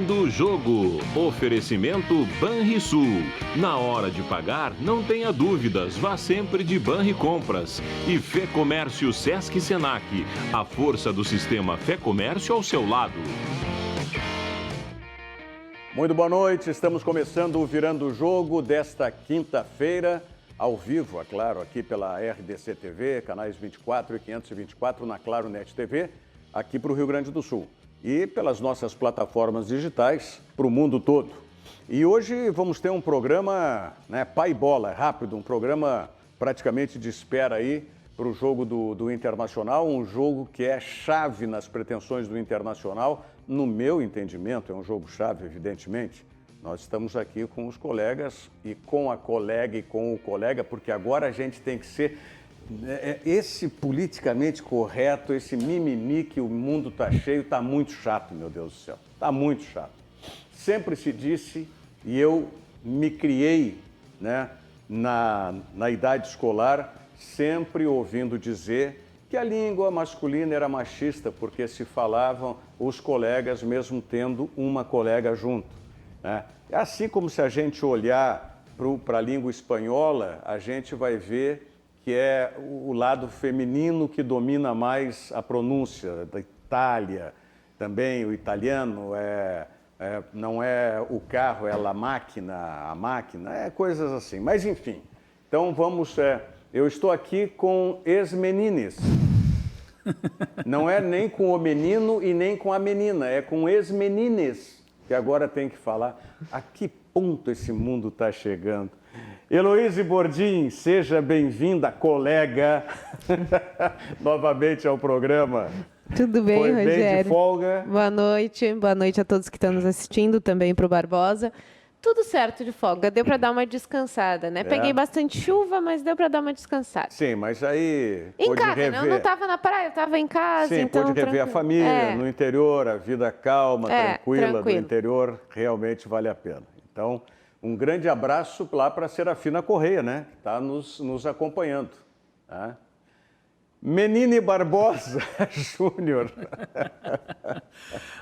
Virando o Jogo. Oferecimento Banrisul. Na hora de pagar, não tenha dúvidas, vá sempre de Banri Compras. E Fê Comércio Sesc Senac. A força do sistema Fê Comércio ao seu lado. Muito boa noite, estamos começando o Virando o Jogo desta quinta-feira, ao vivo, é claro, aqui pela RDC TV, canais 24 e 524 na Claro Net TV, aqui para o Rio Grande do Sul. E pelas nossas plataformas digitais para o mundo todo. E hoje vamos ter um programa, pai bola, rápido, um programa praticamente de espera aí para o jogo do Internacional, um jogo que é chave nas pretensões do Internacional, no meu entendimento, é um jogo chave, evidentemente. Nós estamos aqui com os colegas e com a colega e com o colega, porque agora a gente tem que ser esse politicamente correto, esse mimimi que o mundo está cheio, está muito chato, meu Deus do céu, está muito chato. Sempre se disse, e eu me criei na idade escolar, sempre ouvindo dizer que a língua masculina era machista, porque se falavam os colegas mesmo tendo uma colega junto. Assim como se a gente olhar para a língua espanhola, a gente vai ver que é o lado feminino que domina mais a pronúncia da Itália. Também o italiano não é o carro, é a máquina, coisas assim. Mas enfim, então vamos... eu estou aqui com ex-menines. Não é nem com o menino e nem com a menina, é com ex-menines, que agora tem que falar. A que ponto esse mundo está chegando? Heloíse Bordim, seja bem-vinda, colega, novamente ao programa. Tudo bem, Foi Rogério? Bem de folga? Boa noite a todos que estão nos assistindo, também para o Barbosa. Tudo certo de folga, deu para dar uma descansada, né? Peguei bastante chuva, mas deu para dar uma descansada. Sim, mas aí em pôde casa, rever... né? Eu não estava na praia, eu estava em casa. Sim, então, pôde rever a família, no interior, a vida calma, tranquila do interior, realmente vale a pena. Então, um grande abraço lá para a Serafina Correia, né? Que está nos acompanhando. Tá? Menine Barbosa Júnior.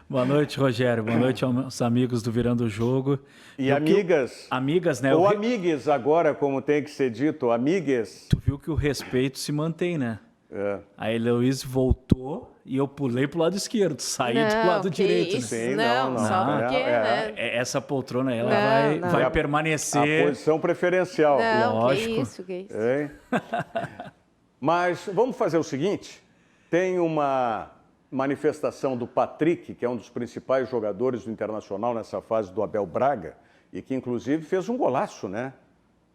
Boa noite, Rogério. Boa noite aos amigos do Virando o Jogo. E amigas. Amigas, né? Ou amigues agora, como tem que ser dito, amigues. Tu viu que o respeito se mantém, né? A Heloíse voltou e eu pulei pro lado esquerdo, saí do lado direito. Isso? Sim, não, só porque, né? Essa poltrona, ela vai permanecer... A posição preferencial. Não, lógico. Que isso. Mas vamos fazer o seguinte, tem uma manifestação do Patrick, que é um dos principais jogadores do Internacional nessa fase do Abel Braga, e que inclusive fez um golaço, né?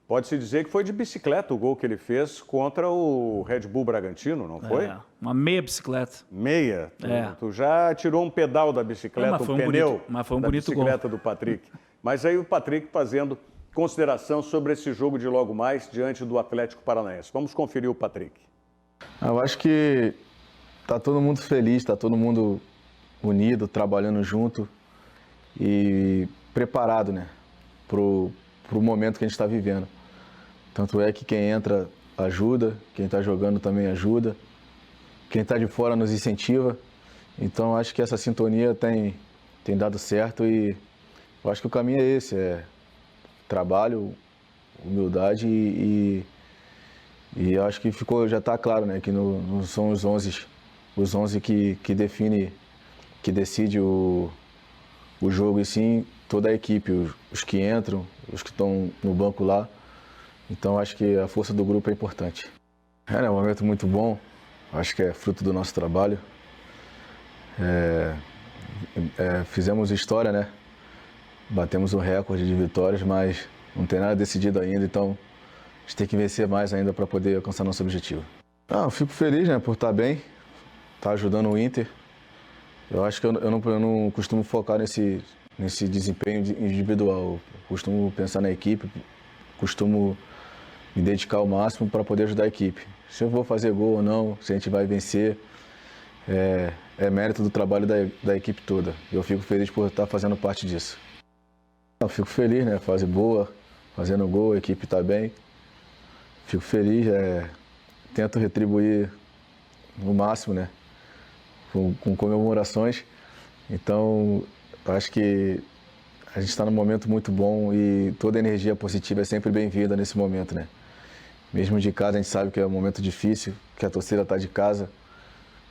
Pode-se dizer que foi de bicicleta o gol que ele fez contra o Red Bull Bragantino, não foi? Uma meia bicicleta. Meia? Tu já tirou um pedal da bicicleta, mas foi um pneu da bicicleta do Patrick. Mas aí o Patrick fazendo consideração sobre esse jogo de logo mais diante do Atlético Paranaense. Vamos conferir o Patrick. Eu acho que está todo mundo feliz, está todo mundo unido, trabalhando junto e preparado, né, pro momento que a gente está vivendo. Tanto é que quem entra ajuda, quem está jogando também ajuda, quem está de fora nos incentiva. Então acho que essa sintonia tem dado certo e eu acho que o caminho é esse, trabalho, humildade e eu acho que já está claro, né, que não são os 11 que define, que decide o jogo, e sim toda a equipe, os que entram, os que estão no banco lá. Então acho que a força do grupo é importante. É um momento muito bom, acho que é fruto do nosso trabalho. Fizemos história, né? Batemos um recorde de vitórias, mas não tem nada decidido ainda, então a gente tem que vencer mais ainda para poder alcançar nosso objetivo. Eu fico feliz, né, por estar bem, estar ajudando o Inter. Eu acho que eu não costumo focar nesse desempenho individual. Eu costumo pensar na equipe, costumo me dedicar ao máximo para poder ajudar a equipe. Se eu vou fazer gol ou não, se a gente vai vencer, é mérito do trabalho da equipe toda. Eu fico feliz por estar fazendo parte disso. Eu fico feliz, né? Fase boa, fazendo gol, a equipe está bem. Fico feliz, tento retribuir no máximo, né? Com comemorações. Então, Eu acho que a gente está num momento muito bom e toda energia positiva é sempre bem-vinda nesse momento, né? Mesmo de casa, a gente sabe que é um momento difícil, que a torcida está de casa.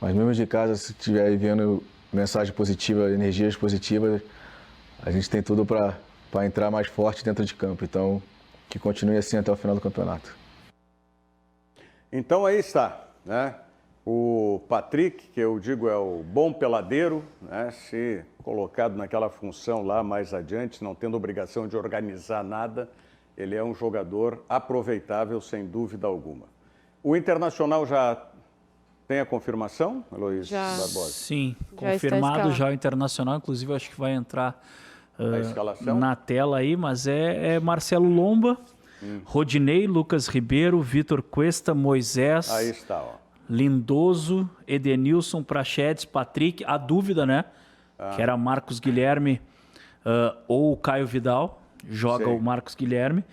Mas mesmo de casa, se estiver vendo mensagem positiva, energias positivas, a gente tem tudo para entrar mais forte dentro de campo. Então, que continue assim até o final do campeonato. Então aí está, né? O Patrick, que eu digo é o bom peladeiro, né? Se colocado naquela função lá mais adiante, não tendo obrigação de organizar nada, ele é um jogador aproveitável, sem dúvida alguma. O Internacional já tem a confirmação, Heloísa Barbosa? Sim, confirmado já o Internacional, inclusive acho que vai entrar na tela aí, mas é Marcelo Lomba, Rodinei, Lucas Ribeiro, Vitor Cuesta, Moisés, aí está, ó. Lindoso, Edenilson, Prachedes, Patrick, a dúvida, né? Que era Marcos Guilherme ou o Caio Vidal, joga o Marcos Guilherme,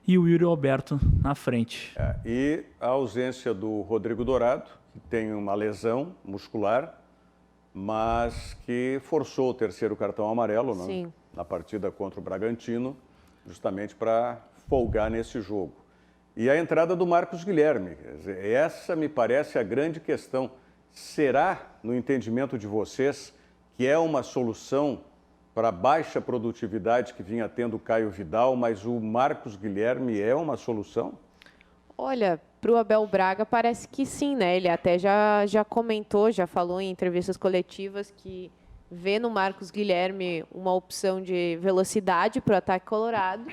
e o Yuri Alberto na frente. E a ausência do Rodrigo Dourado, que tem uma lesão muscular, mas que forçou o terceiro cartão amarelo, né? Na partida contra o Bragantino, justamente para folgar nesse jogo. E a entrada do Marcos Guilherme, quer dizer, essa me parece a grande questão. Será, no entendimento de vocês, que é uma solução para a baixa produtividade que vinha tendo o Caio Vidal, mas o Marcos Guilherme é uma solução? Olha, para o Abel Braga parece que sim, né? Ele até já comentou, já falou em entrevistas coletivas que vê no Marcos Guilherme uma opção de velocidade para o ataque colorado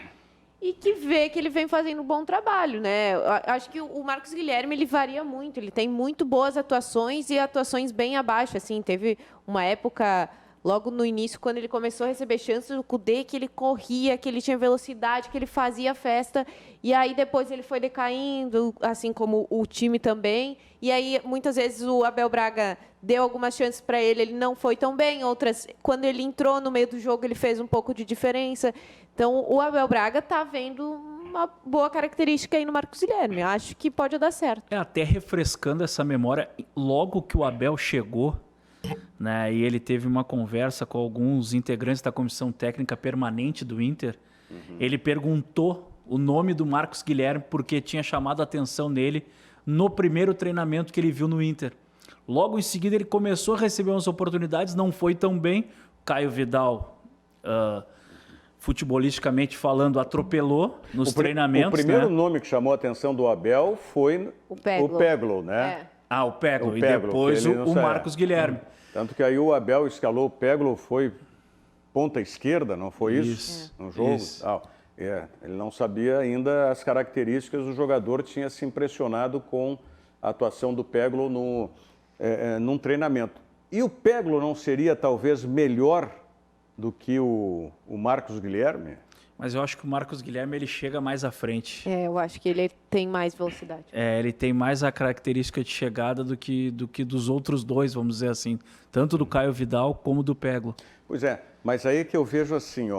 e que vê que ele vem fazendo um bom trabalho, né? Eu acho que o Marcos Guilherme, ele varia muito, ele tem muito boas atuações e atuações bem abaixo, assim, teve uma época logo no início, quando ele começou a receber chances do Kudê, que ele corria, que ele tinha velocidade, que ele fazia festa, e aí depois ele foi decaindo, assim como o time também, e aí muitas vezes o Abel Braga deu algumas chances para ele, ele não foi tão bem, outras, quando ele entrou no meio do jogo, ele fez um pouco de diferença. Então, o Abel Braga está vendo uma boa característica aí no Marcos Guilherme, acho que pode dar certo. Até refrescando essa memória, logo que o Abel chegou, né, e ele teve uma conversa com alguns integrantes da comissão técnica permanente do Inter, ele perguntou o nome do Marcos Guilherme porque tinha chamado a atenção nele no primeiro treinamento que ele viu no Inter. Logo em seguida ele começou a receber umas oportunidades, não foi tão bem. Caio Vidal, futebolisticamente falando, atropelou nos treinamentos. O primeiro nome que chamou a atenção do Abel foi o Peglo, né? O Peglo, e depois o Marcos Guilherme. Tanto que aí o Abel escalou o Peglo, foi ponta esquerda, não foi isso? No jogo? Isso. Ele não sabia ainda as características, o jogador tinha se impressionado com a atuação do Peglo num treinamento. E o Peglo não seria talvez melhor do que o Marcos Guilherme? Mas eu acho que o Marcos Guilherme ele chega mais à frente. Eu acho que ele tem mais velocidade. Ele tem mais a característica de chegada do que dos outros dois, vamos dizer assim. Tanto do Caio Vidal como do Peglo. Pois é, mas aí que eu vejo assim,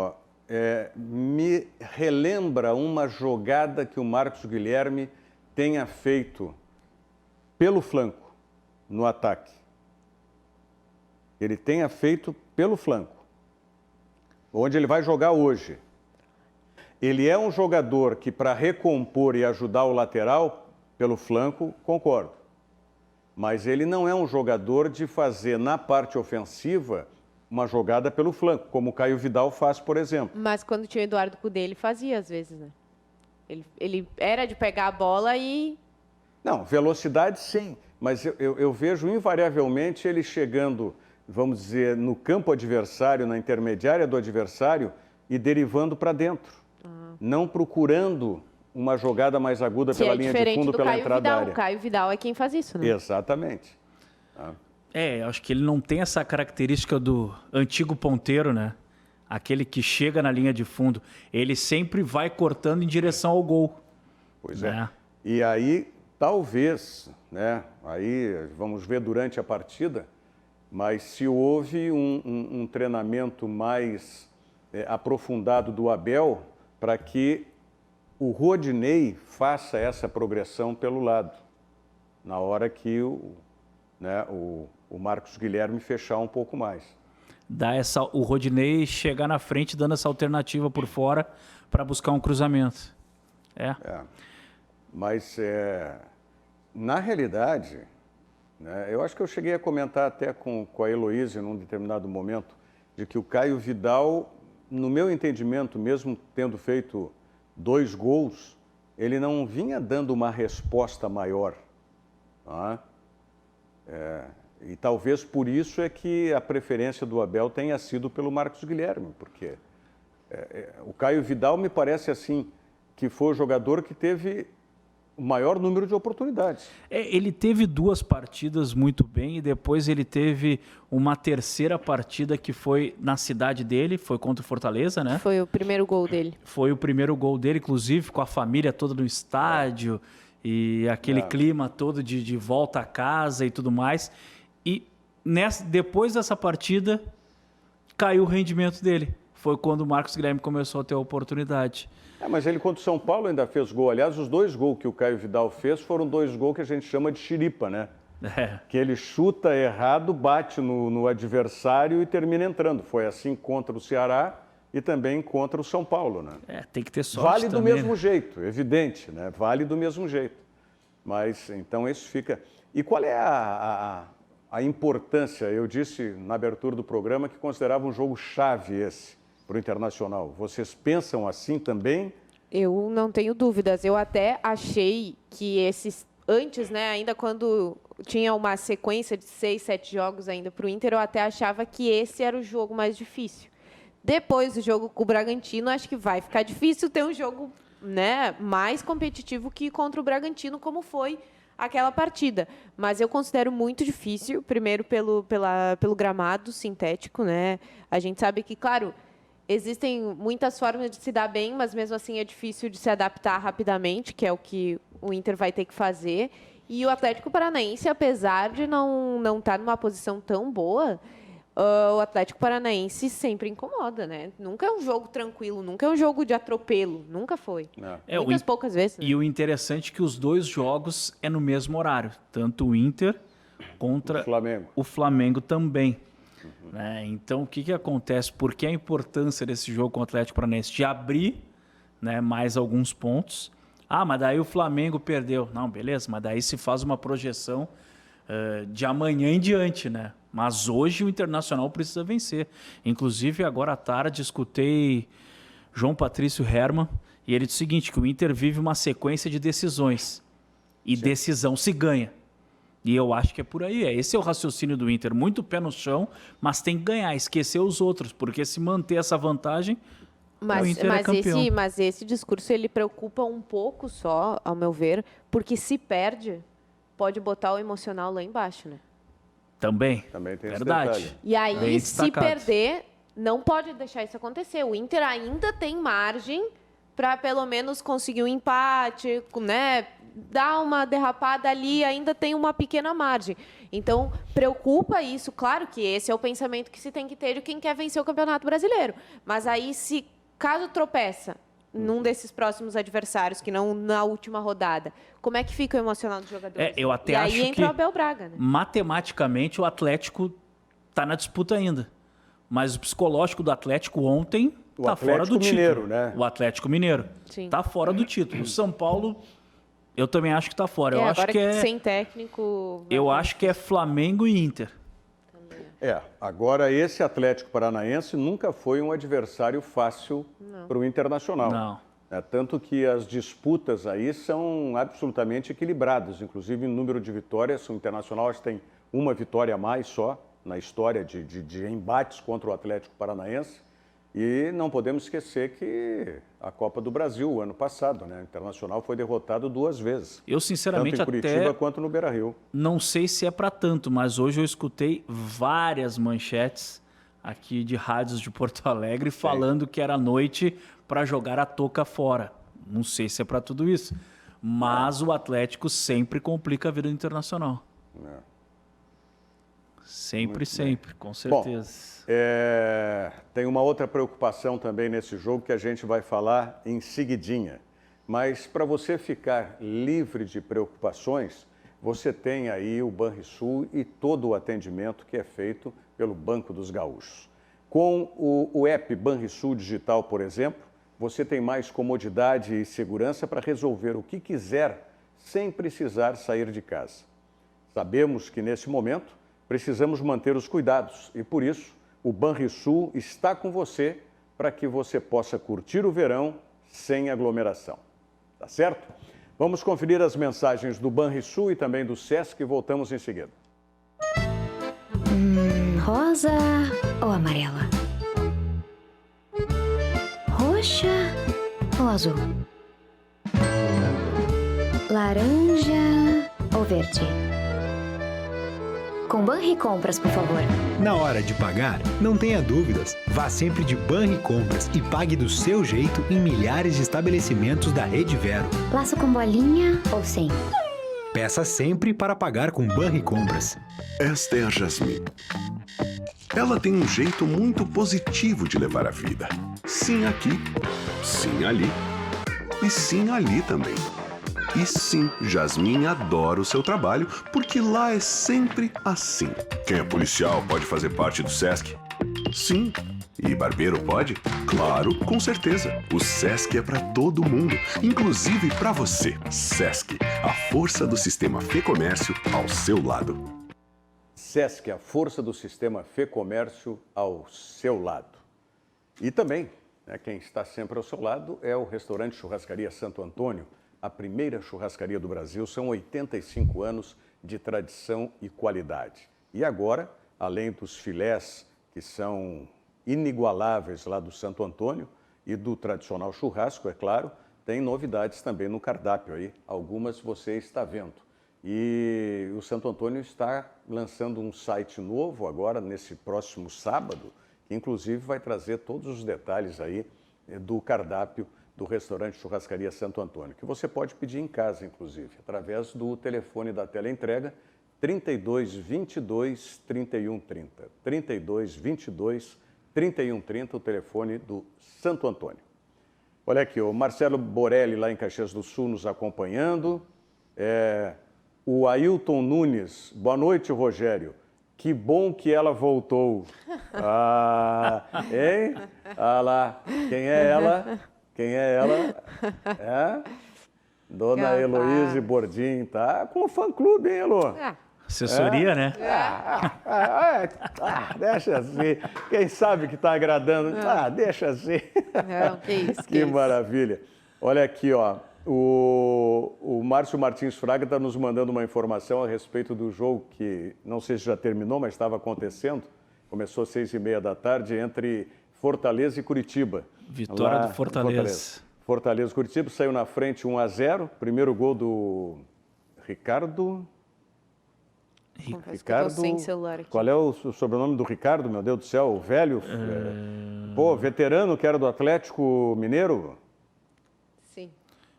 me relembra uma jogada que o Marcos Guilherme tenha feito pelo flanco, no ataque. Ele tenha feito pelo flanco, onde ele vai jogar hoje. Ele é um jogador que, para recompor e ajudar o lateral pelo flanco, concordo. Mas ele não é um jogador de fazer, na parte ofensiva, uma jogada pelo flanco, como o Caio Vidal faz, por exemplo. Mas quando tinha o Eduardo Cudê, ele fazia às vezes, né? Ele era de pegar a bola e... Não, velocidade sim, mas eu vejo invariavelmente ele chegando, vamos dizer, no campo adversário, na intermediária do adversário e derivando para dentro. Não procurando uma jogada mais aguda pela linha de fundo, pela entrada da área. O Caio Vidal é quem faz isso, né? Exatamente. Acho que ele não tem essa característica do antigo ponteiro, né? Aquele que chega na linha de fundo. Ele sempre vai cortando em direção ao gol. Pois é. E aí, talvez, né? Aí vamos ver durante a partida, mas se houve um treinamento mais aprofundado do Abel para que o Rodinei faça essa progressão pelo lado, na hora que o Marcos Guilherme fechar um pouco mais. o Rodinei chegar na frente dando essa alternativa por fora para buscar um cruzamento. Mas, na realidade, né, eu acho que eu cheguei a comentar até com a Heloísa num determinado momento, de que o Caio Vidal, no meu entendimento, mesmo tendo feito 2 gols, ele não vinha dando uma resposta maior. Tá? E talvez por isso é que a preferência do Abel tenha sido pelo Marcos Guilherme, porque o Caio Vidal me parece assim que foi o jogador que teve o maior número de oportunidades. Ele teve 2 partidas muito bem e depois ele teve uma terceira partida que foi na cidade dele, foi contra o Fortaleza, né? Foi o primeiro gol dele. Foi o primeiro gol dele, inclusive com a família toda no estádio e aquele clima todo de volta a casa e tudo mais. E depois dessa partida caiu o rendimento dele. Foi quando o Marcos Guilherme começou a ter a oportunidade. Mas ele contra o São Paulo ainda fez gol. Aliás, os 2 gols que o Caio Vidal fez foram 2 gols que a gente chama de chiripa, né? Que ele chuta errado, bate no adversário e termina entrando. Foi assim contra o Ceará e também contra o São Paulo, né? Tem que ter sorte Vale do também, mesmo jeito, evidente, né? Vale do mesmo jeito. Mas, então, isso fica... E qual é a importância? Eu disse na abertura do programa que considerava um jogo chave esse para o Internacional. Vocês pensam assim também? Eu não tenho dúvidas. Eu até achei que antes, né, ainda quando tinha uma sequência de 6, 7 jogos ainda para o Inter, eu até achava que esse era o jogo mais difícil. Depois do jogo com o Bragantino, acho que vai ficar difícil ter um jogo, né, mais competitivo que contra o Bragantino, como foi aquela partida. Mas eu considero muito difícil, primeiro pelo gramado sintético, né? A gente sabe que, claro, existem muitas formas de se dar bem, mas mesmo assim é difícil de se adaptar rapidamente, que é o que o Inter vai ter que fazer. E o Atlético Paranaense, apesar de não estar numa posição tão boa, o Atlético Paranaense sempre incomoda, né? Nunca é um jogo tranquilo, nunca é um jogo de atropelo, nunca foi. Muitas poucas vezes. Né? E o interessante é que os 2 jogos é no mesmo horário, tanto o Inter contra o Flamengo também. Né? Então, o que acontece? Por que a importância desse jogo com o Atlético Paranaense? De abrir, né, mais alguns pontos. Mas daí o Flamengo perdeu. Não, beleza, mas daí se faz uma projeção de amanhã em diante, né? Mas hoje o Internacional precisa vencer. Inclusive, agora à tarde, escutei João Patrício Hermann e ele disse o seguinte, que o Inter vive uma sequência de decisões. E decisão se ganha. E eu acho que é por aí. Esse é o raciocínio do Inter. Muito pé no chão, mas tem que ganhar, esquecer os outros. Porque se manter essa vantagem, o Inter é campeão. Mas esse discurso ele preocupa um pouco só, ao meu ver, porque se perde, pode botar o emocional lá embaixo, né? Também tem verdade. esse detalhe. E aí, se perder, não pode deixar isso acontecer. O Inter ainda tem margem para pelo menos conseguir um empate, né? Dar uma derrapada ali, ainda tem uma pequena margem. Então, preocupa isso. Claro que esse é o pensamento que se tem que ter de quem quer vencer o Campeonato Brasileiro. Mas aí, se caso tropeça num desses próximos adversários, que não na última rodada, como é que fica o emocional dos jogadores? Eu até acho que aí entra o Abel Braga, né? Matematicamente, o Atlético está na disputa ainda. Mas o psicológico do Atlético ontem está fora do título. Mineiro, né? O Atlético Mineiro está fora do título. O São Paulo, eu também acho que está fora. Eu acho que sem técnico... Eu acho que é Flamengo e Inter. Agora esse Atlético Paranaense nunca foi um adversário fácil para o Internacional. Não. Tanto que as disputas aí são absolutamente equilibradas, inclusive em número de vitórias. O Internacional acho que tem uma vitória a mais só na história de embates contra o Atlético Paranaense. E não podemos esquecer que a Copa do Brasil, o ano passado, né? O Internacional foi derrotado 2 vezes. Eu, sinceramente, tanto em Curitiba quanto no Beira-Rio. Não sei se é para tanto, mas hoje eu escutei várias manchetes aqui de rádios de Porto Alegre falando que era noite para jogar a touca fora. Não sei se é para tudo isso, mas o Atlético sempre complica a vida do Internacional. Sempre, com certeza. Bom, tem uma outra preocupação também nesse jogo que a gente vai falar em seguidinha. Mas para você ficar livre de preocupações, você tem aí o Banrisul e todo o atendimento que é feito pelo Banco dos Gaúchos. Com o app Banrisul Digital, por exemplo, você tem mais comodidade e segurança para resolver o que quiser sem precisar sair de casa. Sabemos que, nesse momento, precisamos manter os cuidados e, por isso, o Banrisul está com você para que você possa curtir o verão sem aglomeração. Tá certo? Vamos conferir as mensagens do Banrisul e também do Sesc e voltamos em seguida. Rosa ou amarela? Roxa ou azul? Laranja ou verde? Com Banricompras, por favor. Na hora de pagar, não tenha dúvidas. Vá sempre de Banricompras e pague do seu jeito em milhares de estabelecimentos da Rede Vero. Laço com bolinha ou sem? Peça sempre para pagar com Banricompras. Esta é a Jasmine. Ela tem um jeito muito positivo de levar a vida. Sim aqui, sim ali e sim ali também. E sim, Jasmine adora o seu trabalho porque lá é sempre assim. Quem é policial pode fazer parte do Sesc? Sim. E barbeiro pode? Claro, com certeza. O Sesc é para todo mundo, inclusive para você. Sesc, a força do sistema Fê Comércio ao seu lado. Sesc, a força do sistema Fê Comércio ao seu lado. E também, quem está sempre ao seu lado é o restaurante Churrascaria Santo Antônio, a primeira churrascaria do Brasil. São 85 anos de tradição e qualidade. E agora, além dos filés que são inigualáveis lá do Santo Antônio e do tradicional churrasco, é claro, tem novidades também no cardápio aí. Algumas você está vendo. E o Santo Antônio está lançando um site novo agora, nesse próximo sábado, que inclusive vai trazer todos os detalhes aí do cardápio do restaurante Churrascaria Santo Antônio, que você pode pedir em casa, inclusive, através do telefone da teleentrega 3222 3130. 3222 3130, o telefone do Santo Antônio. Olha aqui, o Marcelo Borelli, lá em Caxias do Sul, nos acompanhando. O Ailton Nunes, boa noite, Rogério. Que bom que ela voltou. Hein? Ah lá, quem é ela? Quem é ela? Dona Heloíse Bordim, tá com o fã-clube, hein, Elô? Assessoria, né? Deixa assim. Quem sabe que está agradando? Deixa assim. Não, que isso. Que maravilha. Olha aqui, ó. O Márcio Martins Fraga está nos mandando uma informação a respeito do jogo que, não sei se já terminou, mas estava acontecendo. Começou às 6h30 da tarde entre Fortaleza e Curitiba. Vitória do Fortaleza. Fortaleza, Curitiba saiu na frente 1-0. Primeiro gol do Ricardo. Confesso que eu tô sem celular aqui. Qual é o sobrenome do Ricardo, meu Deus do céu? O velho? Veterano que era do Atlético Mineiro? Sim.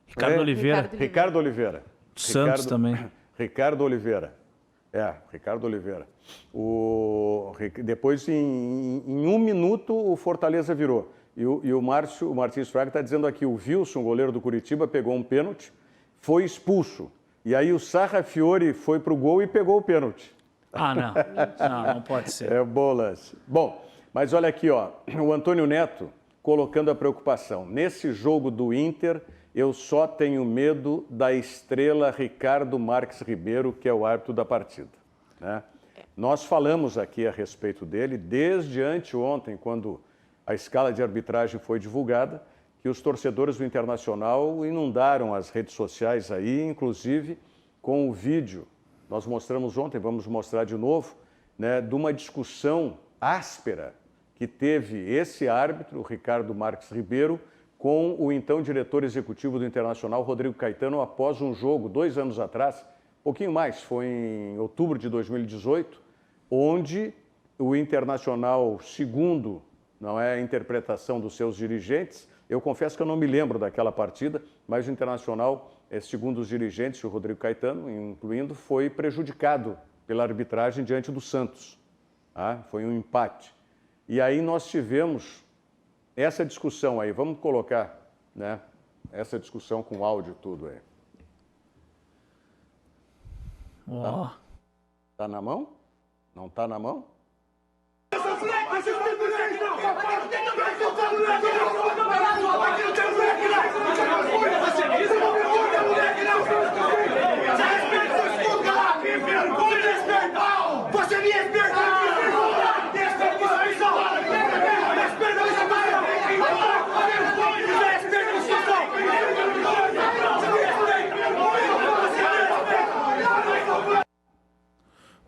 Ricardo Oliveira. Ricardo Oliveira. Santos também. Ricardo Oliveira. Ricardo Oliveira. Depois, em 1 minuto, o Fortaleza virou. E o Martins Fraga está dizendo aqui, o Wilson, goleiro do Curitiba, pegou um pênalti, foi expulso. E aí o Sarrafiore foi para o gol e pegou o pênalti. Não pode ser. É bom lance. Bom, mas olha aqui, ó, o Antônio Neto colocando a preocupação. Nesse jogo do Inter, eu só tenho medo da estrela Ricardo Marques Ribeiro, que é o árbitro da partida. Né? Nós falamos aqui a respeito dele desde anteontem, quando a escala de arbitragem foi divulgada, que os torcedores do Internacional inundaram as redes sociais aí, inclusive com o vídeo. Nós mostramos ontem, vamos mostrar de novo, né, de uma discussão áspera que teve esse árbitro, Ricardo Marques Ribeiro, com o então diretor executivo do Internacional, Rodrigo Caetano, após um jogo, 2 anos atrás, um pouquinho mais, foi em outubro de 2018, onde o Internacional, segundo a interpretação dos seus dirigentes, eu confesso que eu não me lembro daquela partida, mas o Internacional, segundo os dirigentes, o Rodrigo Caetano, incluindo, foi prejudicado pela arbitragem diante do Santos. Foi um empate. E aí nós tivemos essa discussão aí. Vamos colocar, né, essa discussão com áudio tudo aí. Tá na mão? Não tá na mão?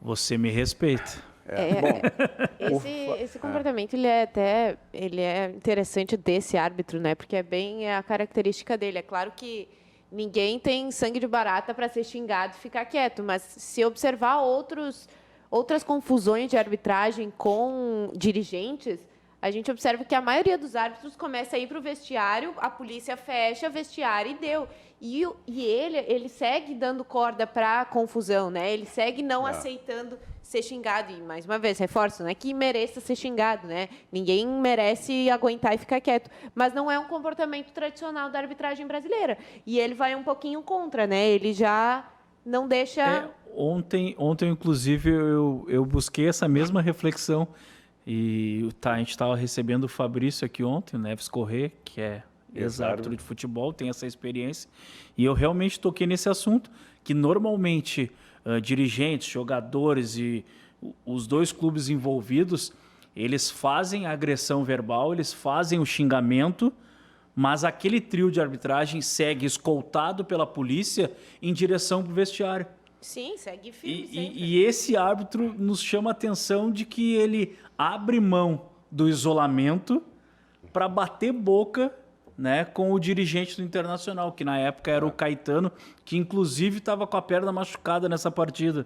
Você me respeita. Esse comportamento ele é interessante desse árbitro, né? Porque é bem a característica dele. É claro que ninguém tem sangue de barata para ser xingado e ficar quieto, mas se observar outras confusões de arbitragem com dirigentes, a gente observa que a maioria dos árbitros começa a ir para o vestiário, a polícia fecha o vestiário e deu. E ele segue dando corda para a confusão, né? Ele segue não aceitando ser xingado. E, mais uma vez, reforço, não é que mereça ser xingado, né? Ninguém merece aguentar e ficar quieto. Mas não é um comportamento tradicional da arbitragem brasileira. E ele vai um pouquinho contra, né? Ele já não deixa... Ontem, inclusive, eu busquei essa mesma reflexão. E a gente estava recebendo o Fabrício aqui ontem, o Neves Corrêa, que é ex-árbitro de futebol, tem essa experiência. E eu realmente toquei nesse assunto, que normalmente dirigentes, jogadores e os dois clubes envolvidos, eles fazem a agressão verbal, eles fazem o xingamento, mas aquele trio de arbitragem segue escoltado pela polícia em direção para o vestiário. Sim, segue firme e esse árbitro nos chama a atenção de que ele abre mão do isolamento para bater boca, né, com o dirigente do Internacional, que na época era o Caetano, que inclusive estava com a perna machucada nessa partida.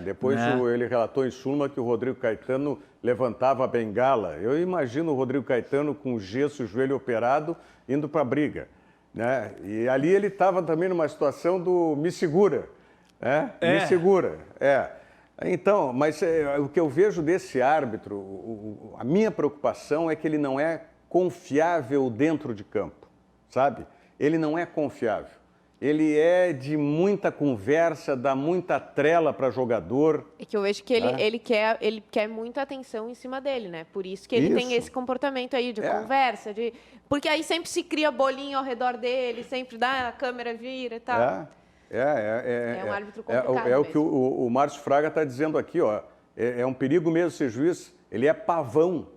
Depois ele relatou em súmula que o Rodrigo Caetano levantava a bengala. Eu imagino o Rodrigo Caetano com o gesso, o joelho operado, indo para a briga, né? E ali ele estava também numa situação do me segura, né? Me segura, Então, mas o que eu vejo desse árbitro, a minha preocupação é que ele não é confiável dentro de campo, sabe? Ele não é confiável. Ele é de muita conversa, dá muita trela para jogador. É que eu vejo que ele quer muita atenção em cima dele, né? Por isso que ele tem esse comportamento aí de conversa, porque aí sempre se cria bolinho ao redor dele, sempre a câmera vira e tal. É um árbitro complicado. É o que o Márcio Fraga está dizendo aqui, ó. É um perigo mesmo ser juiz. Ele é pavão.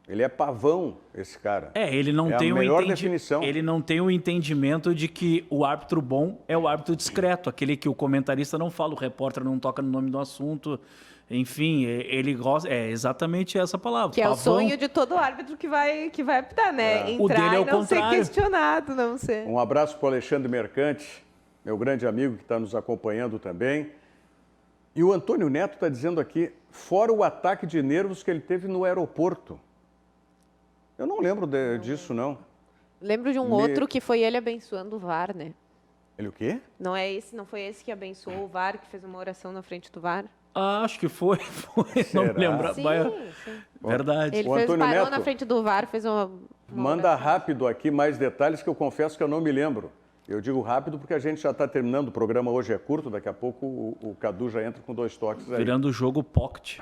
Ele é pavão, esse cara. Ele não tem a melhor definição. Ele não tem o entendimento de que o árbitro bom é o árbitro discreto, aquele que o comentarista não fala, o repórter não toca no nome do assunto. Enfim, ele gosta. É exatamente essa palavra. Que pavão. É o sonho de todo árbitro que vai apitar, né? Entrar e não ser questionado, não ser. Um abraço para o Alexandre Mercante, meu grande amigo que está nos acompanhando também. E o Antônio Neto está dizendo aqui, fora o ataque de nervos que ele teve no aeroporto. Eu não lembro disso, não. Lembro de um outro que foi ele abençoando o VAR, né? Ele o quê? Não foi esse que abençoou o VAR, que fez uma oração na frente do VAR? Acho que foi. Não lembro. Sim. Verdade. Ele parou Neto, na frente do VAR, fez uma manda oração. Rápido aqui mais detalhes que eu confesso que eu não me lembro. Eu digo rápido porque a gente já está terminando o programa, hoje é curto, daqui a pouco o Cadu já entra com 2 toques aí. Virando o jogo pocket.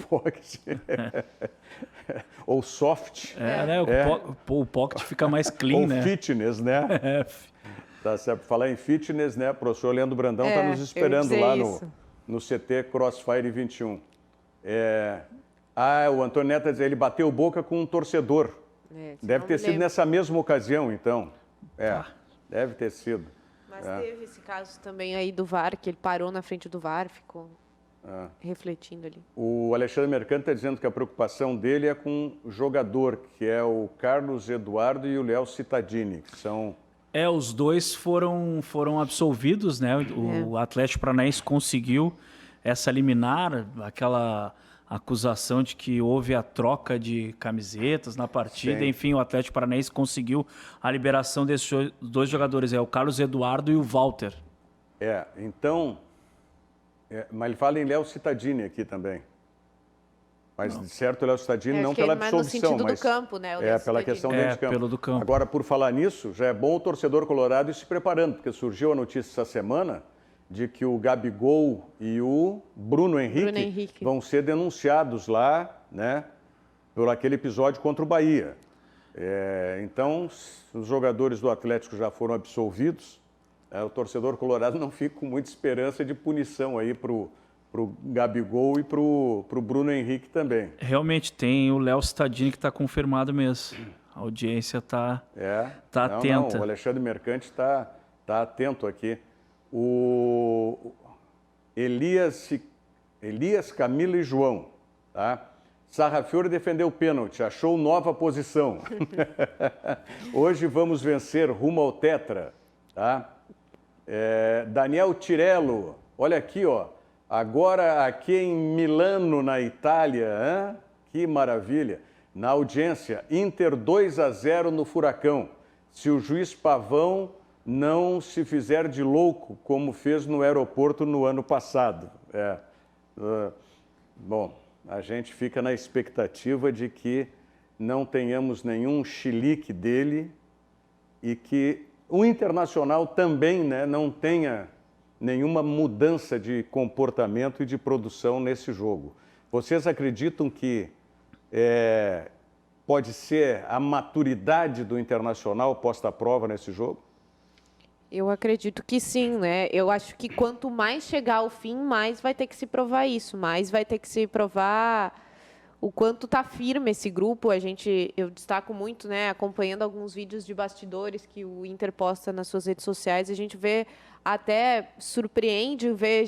Pocket. Ou soft. O pocket fica mais clean, ou né? Ou fitness, né? Tá certo. Falar em fitness, né? O professor Leandro Brandão está nos esperando lá no CT Crossfire 21. O Antônio Neto diz, ele bateu boca com um torcedor. Deve ter sido nessa mesma ocasião, então. Deve ter sido. Mas teve esse caso também aí do VAR, que ele parou na frente do VAR, ficou refletindo ali. O Alexandre Mercante está dizendo que a preocupação dele é com o jogador, que é o Carlos Eduardo e o Léo Cittadini, que são... Os dois foram absolvidos, né? O Atlético Paranaense conseguiu essa liminar, aquela acusação de que houve a troca de camisetas na partida. Sim. Enfim, o Atlético Paranaense conseguiu a liberação desses 2 jogadores, o Carlos Eduardo e o Walter. Então... mas ele fala em Léo Cittadini aqui também. Mas, de certo, o Léo Cittadini não pela absolvição, no sentido do campo, né? Pela questão dentro de campo. Pelo do campo. Agora, por falar nisso, já é bom o torcedor colorado ir se preparando, porque surgiu a notícia essa semana de que o Gabigol e o Bruno Henrique vão ser denunciados lá, né? por aquele episódio contra o Bahia. Então, os jogadores do Atlético já foram absolvidos. O torcedor colorado não fica com muita esperança de punição aí para o Gabigol e para o Bruno Henrique também. Realmente, tem o Léo Cittadini que está confirmado mesmo. A audiência está atenta. Não, o Alexandre Mercante está atento aqui. O Elias, Camila e João, tá? Sarrafiore defendeu o pênalti, achou nova posição. Hoje vamos vencer rumo ao tetra, tá? Daniel Tirello, olha aqui, ó. Agora aqui em Milano, na Itália, que maravilha. Na audiência, Inter 2-0 no Furacão. Se o juiz Pavão não se fizer de louco, como fez no aeroporto no ano passado. Bom, a gente fica na expectativa de que não tenhamos nenhum chilique dele e que o Internacional também, né, não tenha nenhuma mudança de comportamento e de produção nesse jogo. Vocês acreditam que pode ser a maturidade do Internacional posta à prova nesse jogo? Eu acredito que sim, né? Eu acho que quanto mais chegar ao fim, mais vai ter que se provar isso, mais vai ter que se provar o quanto está firme esse grupo. Eu destaco muito, né, acompanhando alguns vídeos de bastidores que o Inter posta nas suas redes sociais, a gente vê, até surpreende ver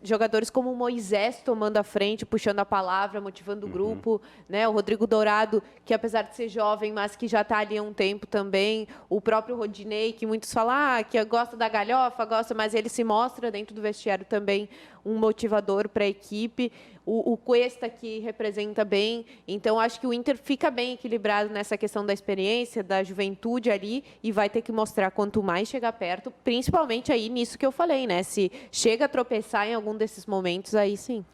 jogadores como o Moisés tomando a frente, puxando a palavra, motivando o grupo, né? O Rodrigo Dourado, que apesar de ser jovem, mas que já está ali há um tempo também. O próprio Rodinei, que muitos falam que gosta da galhofa, mas ele se mostra dentro do vestiário também um motivador para a equipe. O Cuesta, que representa bem. Então, acho que o Inter fica bem equilibrado nessa questão da experiência, da juventude ali, e vai ter que mostrar quanto mais chegar perto, principalmente aí nisso que eu falei, né? Se chega a tropeçar em algum desses momentos, aí sim.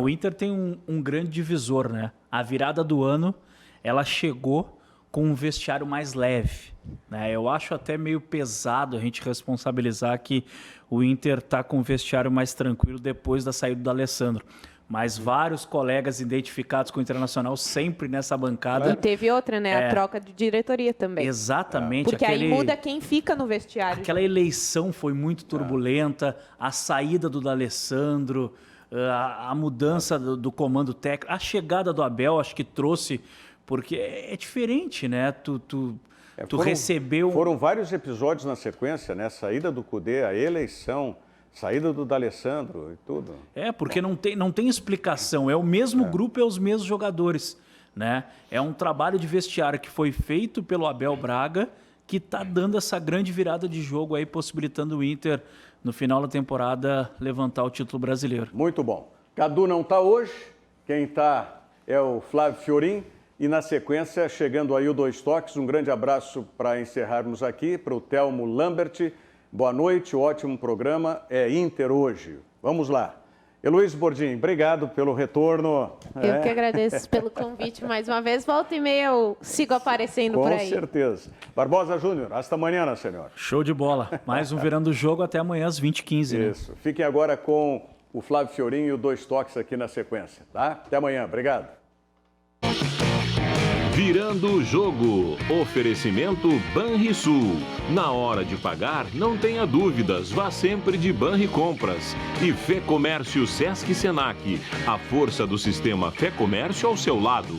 O Inter tem um grande divisor, né? A virada do ano, ela chegou com um vestiário mais leve, né? Eu acho até meio pesado a gente responsabilizar que o Inter está com um vestiário mais tranquilo depois da saída do Alessandro. Mas vários colegas identificados com o Internacional sempre nessa bancada. E teve outra, né? A troca de diretoria também. Exatamente. Porque aí muda quem fica no vestiário. Aquela eleição foi muito turbulenta, a saída do D'Alessandro, a mudança do comando técnico, a chegada do Abel, acho que trouxe, porque é diferente, né? Tu recebeu... Foram vários episódios na sequência, né? Saída do Cudê, a eleição... Saída do D'Alessandro e tudo. Porque não tem explicação. É o mesmo grupo, é os mesmos jogadores, né? É um trabalho de vestiário que foi feito pelo Abel Braga, que está dando essa grande virada de jogo aí, possibilitando o Inter, no final da temporada, levantar o título brasileiro. Muito bom. Cadu não está hoje, quem está é o Flávio Fiorin. E na sequência, chegando aí o Dois Toques, um grande abraço para encerrarmos aqui, para o Telmo Lambert. Boa noite, ótimo programa, Inter hoje. Vamos lá. Heloísa Bordim, obrigado pelo retorno. Eu que agradeço pelo convite mais uma vez. Volta e meia eu sigo aparecendo por aí. Com certeza. Barbosa Júnior, hasta amanhã, senhor. Show de bola. Mais um Virando o Jogo até amanhã às 20h15. Isso. Né? Fiquem agora com o Flávio Fiorin e o Dois Toques aqui na sequência, tá? Até amanhã. Obrigado. Virando o Jogo. Oferecimento Banrisul. Na hora de pagar, não tenha dúvidas. Vá sempre de Banri Compras. E Fê Comércio Sesc Senac. A força do sistema Fê Comércio ao seu lado.